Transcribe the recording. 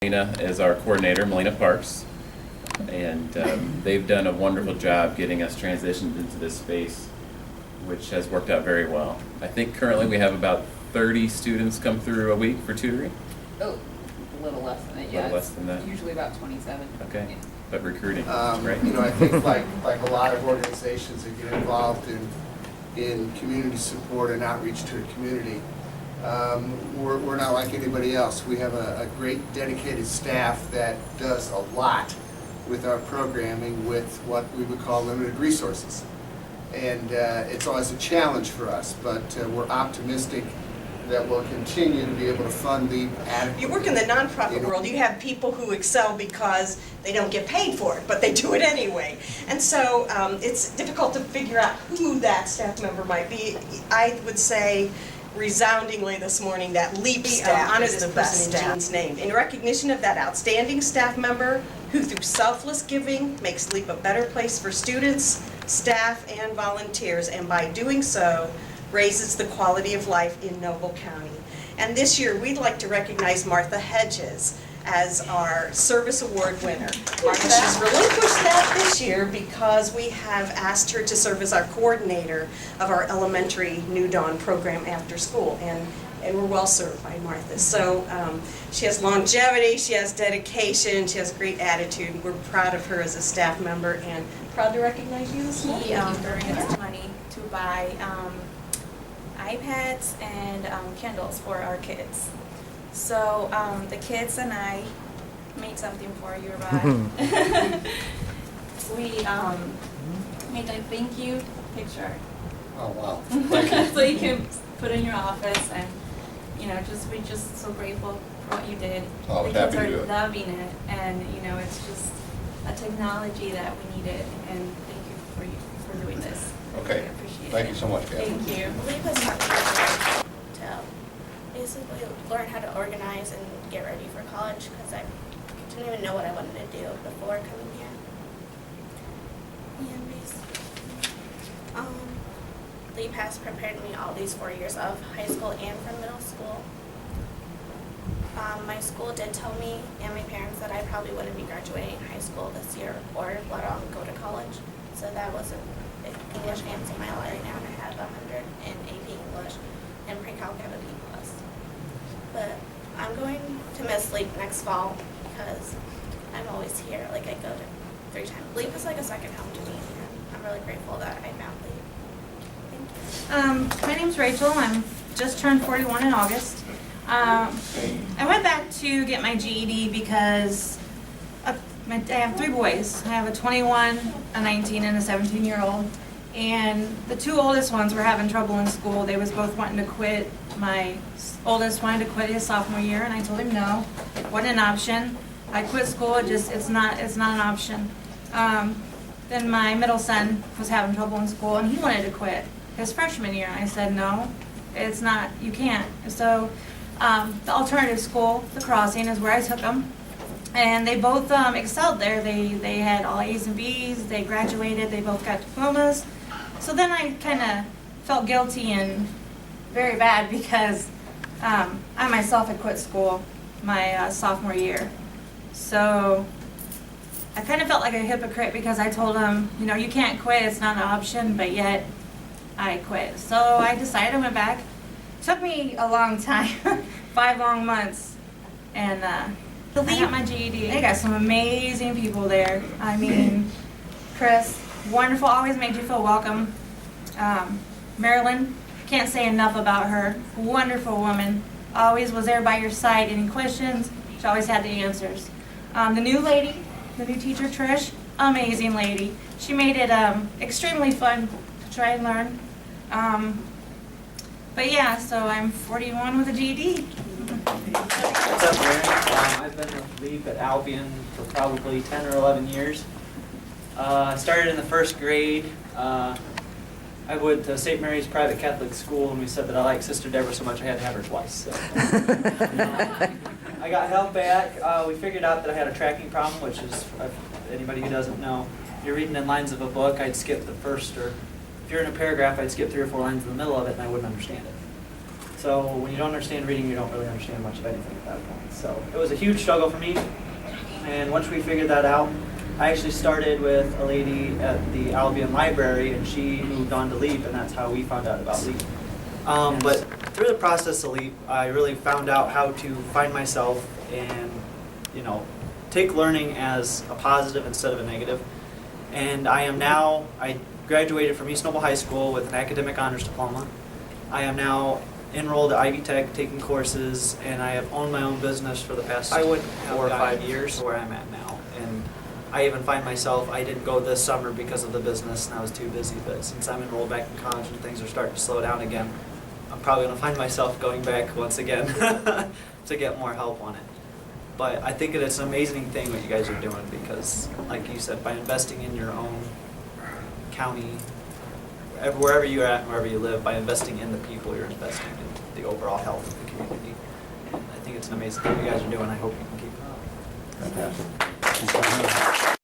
Melina is our coordinator, Melina Parks, and they've done a wonderful job getting us transitioned into this space, which has worked out very well. I think currently we have about 30 students come through a week for tutoring. Oh, a little less than that, yeah. A little less than that. Usually about 27. Okay, Yeah. but recruiting, that's great. You know, I think like a lot of organizations that get involved in community support and outreach to the community, we're not like anybody else. We have a great dedicated staff that does a lot with our programming with what we would call limited resources. And it's always a challenge for us, but we're optimistic that we'll continue to be able to fund the adequate. You work in the nonprofit world, you have people who excel because they don't get paid for it, but they do it anyway. And so it's difficult to figure out who that staff member might be. I would say resoundingly this morning that LEAP staff is the best staff. Jean's named. In recognition of that outstanding staff member who through selfless giving makes LEAP a better place for students, staff, and volunteers, and by doing so, raises the quality of life in Noble County. And this year, we'd like to recognize Martha Hedges as our Service Award winner. Martha, she's relinquished that this year because we have asked her to serve as our coordinator of our elementary New Dawn program after school. And we're well served by Martha. So she has longevity, she has dedication, she has a great attitude. We're proud of her as a staff member and proud to recognize you this morning. He donates money to buy iPads and Kindles for our kids. So the kids and I made something for you, Rod. We made a thank you picture. Oh, wow. Thank you. So you can put in your office, and we're just so grateful for what you did. Oh, the kids happy to do are it. loving it, and it's just a technology that we needed. And thank you for doing this. Okay. I appreciate it. Thank you so much, Kathy. Thank you. LEAP has taught me to basically learn how to organize and get ready for college because I didn't even know what I wanted to do before coming here. And basically, LEAP has prepared me all these 4 years of high school and from middle school. My school did tell me and my parents that I probably wouldn't be graduating high school this year or let alone go to college. So that was a big English and my right now, and I have 100 in AP English and pre-calc I have a B+. But I'm going to miss LEAP next fall because I'm always here. Like I go to 3 times. LEAP is like a second home to me, and I'm really grateful that I found LEAP. Thank you. My name's Rachel. I'm just turned 41 in August. I went back to get my GED because I have 3 boys. I have a 21, a 19, and a 17-year-old. And the 2 oldest ones were having trouble in school. They was both wanting to quit. My oldest wanted to quit his sophomore year, and I told him no, it wasn't an option. I quit school. It's not an option. Then my middle son was having trouble in school, and he wanted to quit his freshman year. I said no, it's not. You can't. So the alternative school, the Crossing, is where I took them. And they both excelled there. They had all A's and B's. They graduated. They both got diplomas. So then I kind of felt guilty and very bad because I myself had quit school my sophomore year. So I kind of felt like a hypocrite because I told them, you can't quit. It's not an option. But yet I quit. So I decided I went back. Took me a long time, 5 long months, and I got my GED. They got some amazing people there. I mean, Chris, wonderful, always made you feel welcome. Marilyn, can't say enough about her. Wonderful woman, always was there by your side. Any questions, she always had the answers. The new lady, the new teacher, Trish, amazing lady. She made it extremely fun to try and learn. But yeah, so I'm 41 with a GED. What's up, Aaron? I've been with LEAP at Albion for probably 10 or 11 years. I started in the 1st grade. I went to St. Mary's Private Catholic School, and we said that I liked Sister Deborah so much I had to have her twice. So. I got held back. We figured out that I had a tracking problem, which is, anybody who doesn't know, if you're reading in lines of a book, I'd skip the first, or if you're in a paragraph, I'd skip 3 or 4 lines in the middle of it, and I wouldn't understand it. So when you don't understand reading, you don't really understand much of anything at that point. So it was a huge struggle for me. And once we figured that out, I actually started with a lady at the Albion Library, and she moved on to LEAP, and that's how we found out about LEAP. But through the process of LEAP, I really found out how to find myself and, you know, take learning as a positive instead of a negative. And I graduated from East Noble High School with an academic honors diploma. I am now enrolled at Ivy Tech, taking courses, and I have owned my own business for the past 4 or 5 years, where I'm at now. And I even find myself, I didn't go this summer because of the business and I was too busy, but since I'm enrolled back in college and things are starting to slow down again, I'm probably going to find myself going back once again to get more help on it. But I think it's an amazing thing what you guys are doing because, like you said, by investing in your own county, wherever you're at, wherever you live, by investing in the people, you're investing in the overall health of the community. And I think it's an amazing thing you guys are doing. I hope you can keep it up. Fantastic.